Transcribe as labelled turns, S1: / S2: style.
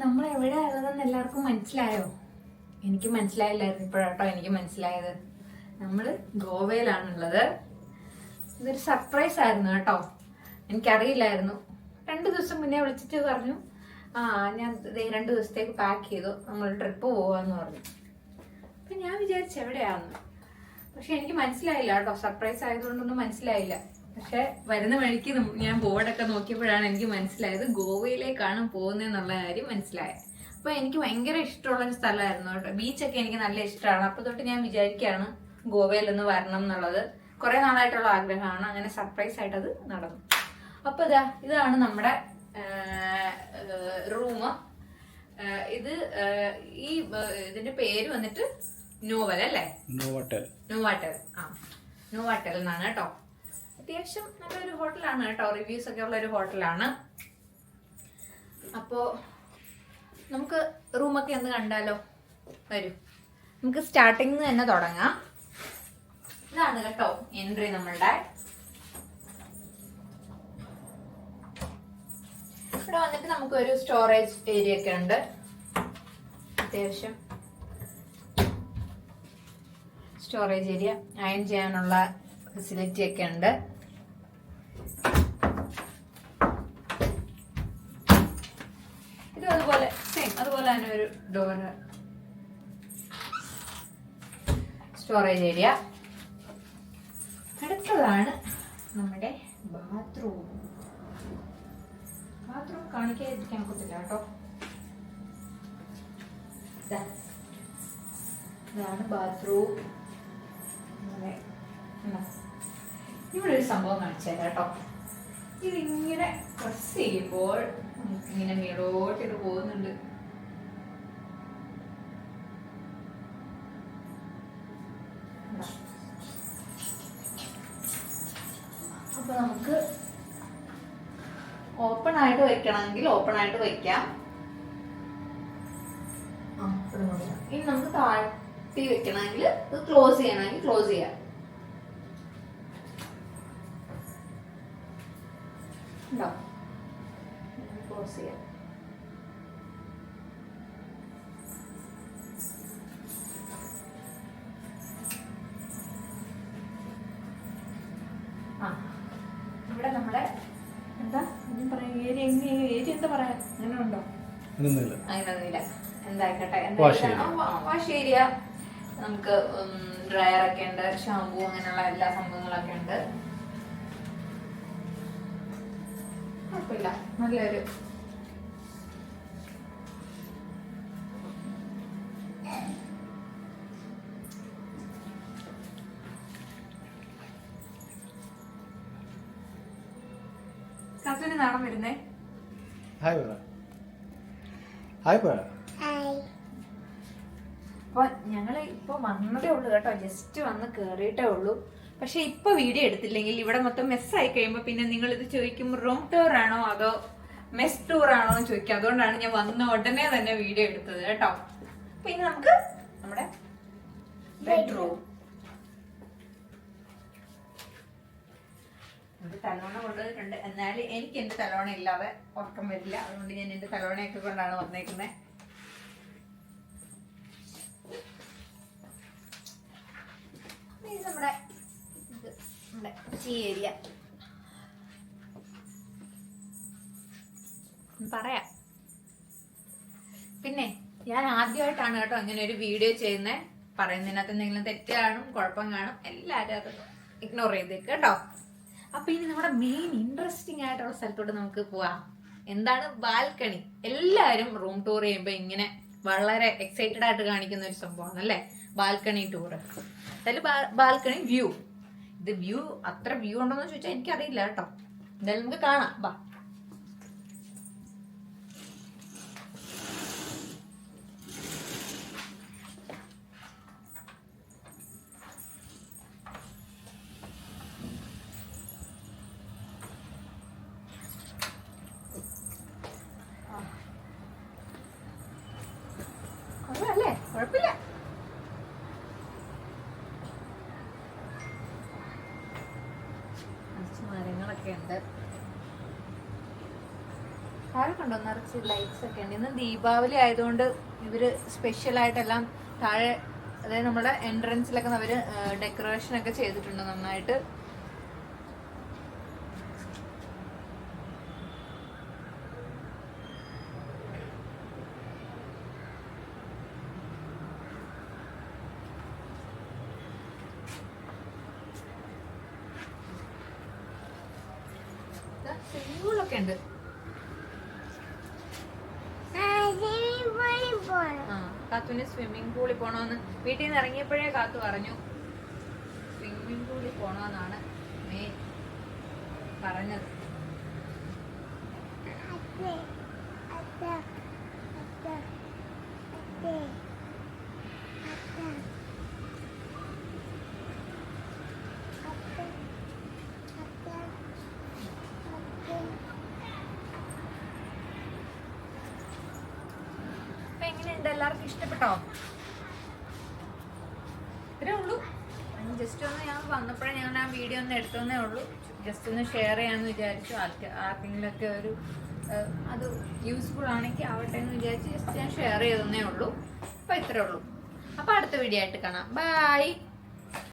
S1: നമ്മൾ എവിടെയാ ഉള്ളതെന്ന് എല്ലാവർക്കും മനസ്സിലായോ? എനിക്ക് മനസ്സിലായില്ലായിരുന്നു, ഇപ്പോഴാട്ടോ എനിക്ക് മനസ്സിലായത്. നമ്മൾ ഗോവയിലാണുള്ളത്. ഇതൊരു സർപ്രൈസ് ആയിരുന്നു കേട്ടോ, എനിക്കറിയില്ലായിരുന്നു. 2 ദിവസം മുന്നേ വിളിച്ചിട്ട് പറഞ്ഞു ഞാൻ 2 ദിവസത്തേക്ക് പാക്ക് ചെയ്തു, നമ്മൾ ട്രിപ്പ് പോവാന്ന് പറഞ്ഞു. അപ്പം ഞാൻ വിചാരിച്ചു എവിടെയാന്ന്, പക്ഷെ എനിക്ക് മനസ്സിലായില്ല കേട്ടോ. സർപ്രൈസ് ആയതുകൊണ്ടൊന്നും മനസ്സിലായില്ല. പക്ഷെ വരുന്ന വഴിക്ക് ഞാൻ ബോർഡൊക്കെ നോക്കിയപ്പോഴാണ് എനിക്ക് മനസ്സിലായത് ഗോവയിലേക്കാണ് പോകുന്നതെന്നുള്ള കാര്യം മനസ്സിലായത്. അപ്പൊ എനിക്ക് ഭയങ്കര ഇഷ്ടമുള്ളൊരു സ്ഥലമായിരുന്നു കേട്ടോ. ബീച്ചൊക്കെ എനിക്ക് നല്ല ഇഷ്ടമാണ്. അപ്പൊ തൊട്ട് ഞാൻ വിചാരിക്കുകയാണ് ഗോവയിലൊന്ന് വരണം എന്നുള്ളത്. കുറെ നാളായിട്ടുള്ള ആഗ്രഹമാണ്. അങ്ങനെ സർപ്രൈസ് ആയിട്ട് അത് നടന്നു. അപ്പൊ ഇതാണ് നമ്മുടെ റൂം. ഇത് ഇതിന്റെ പേര് വന്നിട്ട് നോവൽ അല്ലേ? നോവാട്ടൽ. നോവാട്ടൽ എന്നാണ് കേട്ടോ. അത്യാവശ്യം നല്ലൊരു ഹോട്ടലാണ് കേട്ടോ. റിവ്യൂസ് ഒക്കെ ഉള്ള ഒരു ഹോട്ടലാണ്. അപ്പോ നമുക്ക് റൂമൊക്കെ ഒന്ന് കണ്ടാലോ? വരൂ, നമുക്ക് സ്റ്റാർട്ടിങ് തന്നെ തുടങ്ങാം. ഇതാണ് കേട്ടോ എൻട്രി നമ്മളുടെ. ഇവിടെ വന്നിട്ട് നമുക്കൊരു സ്റ്റോറേജ് ഏരിയ ഒക്കെ ഉണ്ട്. അത്യാവശ്യം സ്റ്റോറേജ് ഏരിയ, അയൺ ചെയ്യാനുള്ള ഫെസിലിറ്റി ഒക്കെ ഉണ്ട്. അതുപോലെ തന്നെ ഒരു ഡോറ്, സ്റ്റോറേജ് ഏരിയ. അടുത്തതാണ് നമ്മുടെ ബാത്റൂം. ബാത്റൂം കാണിക്കാതിരിക്കാൻ പറ്റില്ല കേട്ടോ. ഇതാണ് ബാത്റൂം. ഇവിടെ ഒരു സംഭവം കാണിച്ചു തരാം കേട്ടോ. ഇതിങ്ങനെ പ്രസ് ചെയ്യുമ്പോൾ ഇങ്ങനെ മേലോട്ടിട്ട് പോകുന്നുണ്ട്. അപ്പൊ നമുക്ക് ഓപ്പൺ ആയിട്ട് വെക്കണമെങ്കിൽ ഓപ്പൺ ആയിട്ട് വെക്കാം. ഇനി നമുക്ക് താഴ്ത്തി വെക്കണമെങ്കിൽ ക്ലോസ് ചെയ്യണമെങ്കിൽ ക്ലോസ് ചെയ്യാം. ഉണ്ടോ? ക്ലോസ് ചെയ്യാം. ഇവിടെ നമ്മുടെ എന്താ ഏരിയ എന്താ പറയാ, അങ്ങനെ ഉണ്ടോ? അങ്ങനെയൊന്നുമില്ല. എന്തായിക്കട്ടെ, വാഷ് ഏരിയ. നമുക്ക് ഡ്രയർ ഒക്കെ ഉണ്ട്, ഷാമ്പൂ, അങ്ങനെയുള്ള എല്ലാ സംഭവങ്ങളൊക്കെ ഉണ്ട്. കുഴപ്പമില്ല, നല്ലൊരു കസിന് നാടൻ വരുന്നേ. അപ്പൊ ഞങ്ങള് ഇപ്പൊ വന്നതേ ഉള്ളൂ കേട്ടോ, ജസ്റ്റ് വന്ന് കേറിയിട്ടേ ഉള്ളൂ. പക്ഷെ ഇപ്പൊ വീഡിയോ എടുത്തില്ലെങ്കിൽ ഇവിടെ മൊത്തം മെസ്സായി കഴിയുമ്പോ പിന്നെ നിങ്ങൾ ഇത് ചോദിക്കും റൂം ടൂർ ആണോ അതോ മെസ് ടൂർ ആണോ എന്ന് ചോദിക്കും. അതുകൊണ്ടാണ് ഞാൻ വന്ന ഉടനെ തന്നെ വീഡിയോ എടുത്തത് കേട്ടോ. പിന്നെ നമുക്ക് നമ്മുടെ ബെഡ്റൂം. തലോണ കൊണ്ടുവന്നിട്ടുണ്ട്. എന്നാലും എനിക്ക് എന്റെ തലോണ ഇല്ലാതെ ഉറക്കം വരില്ല. അതുകൊണ്ട് ഞാൻ എന്റെ തലോണയൊക്കെ കൊണ്ടാണ് വന്നേക്കുന്നത്. നമ്മുടെ ഏരിയ പറയാം. പിന്നെ ഞാൻ ആദ്യമായിട്ടാണ് കേട്ടോ അങ്ങനെ ഒരു വീഡിയോ ചെയ്യുന്നത്. പറയുന്നതിനകത്ത് എന്തെങ്കിലും തെറ്റ് കാണും, കുഴപ്പം കാണും, എല്ലാവരും അത് ഇഗ്നോർ ചെയ്തേക്ക് കേട്ടോ. അപ്പൊ ഇനി നമ്മുടെ മെയിൻ ഇൻട്രസ്റ്റിംഗ് ആയിട്ടുള്ള സ്ഥലത്തോട്ട് നമുക്ക് പോവാം. എന്താണ്? ബാൽക്കണി. എല്ലാവരും റൂം ടൂർ ചെയ്യുമ്പോ ഇങ്ങനെ വളരെ എക്സൈറ്റഡ് ആയിട്ട് കാണിക്കുന്ന ഒരു സംഭവമാണ് അല്ലേ, ബാൽക്കണി ടൂർ. അതിൽ ബാൽക്കണി വ്യൂ. ഇത് വ്യൂ അത്ര വ്യൂ ഉണ്ടോന്ന് ചോദിച്ചാൽ എനിക്കറിയില്ല കേട്ടോ. എന്തായാലും നമുക്ക് കാണാം. ബാ. കൊള്ളാല്ലേ? കുഴപ്പമില്ല. മരങ്ങളൊക്കെ ഉണ്ട്. താഴെ കണ്ടോ നിറച്ച് ലൈറ്റ്സ് ഒക്കെ ഉണ്ട്. ഇന്ന് ദീപാവലി ആയതുകൊണ്ട് ഇവര് സ്പെഷ്യലായിട്ടെല്ലാം താഴെ, അതായത് നമ്മുടെ എൻട്രൻസിലൊക്കെ അവര് ഡെക്കറേഷൻ ഒക്കെ ചെയ്തിട്ടുണ്ട് നന്നായിട്ട്. സ്വിമ്മിംഗ് പൂളൊക്കെ ഉണ്ട്. കാത്തുവിന് സ്വിമ്മിംഗ് പൂളിൽ പോണോന്ന് വീട്ടിൽ നിന്ന് ഇറങ്ങിയപ്പോഴേ കാത്തു പറഞ്ഞു സ്വിമ്മിംഗ് പൂളിൽ പോണോന്നാണ് മെയിൻ പറഞ്ഞത്. എങ്ങനെയുണ്ട്, എല്ലാവർക്കും ഇഷ്ടപ്പെട്ടോ? ഇത്രേ ഉള്ളൂ. ജസ്റ്റ് ഒന്ന് ഞാൻ വന്നപ്പോഴേ ഞാൻ ആ വീഡിയോ ഒന്ന് എടുത്തേ ഉള്ളൂ. ജസ്റ്റ് ഒന്ന് ഷെയർ ചെയ്യാമെന്ന് വിചാരിച്ചു. ആർക്കെങ്കിലൊക്കെ ഒരു അത് യൂസ്ഫുൾ ആണെങ്കിൽ ആവട്ടെ എന്ന് വിചാരിച്ച് ജസ്റ്റ് ഞാൻ ഷെയർ ചെയ്തേ ഉള്ളൂ. അപ്പോൾ ഇത്രേ ഉള്ളൂ. അപ്പോൾ അടുത്ത വീഡിയോ ആയിട്ട് കാണാം. ബൈ.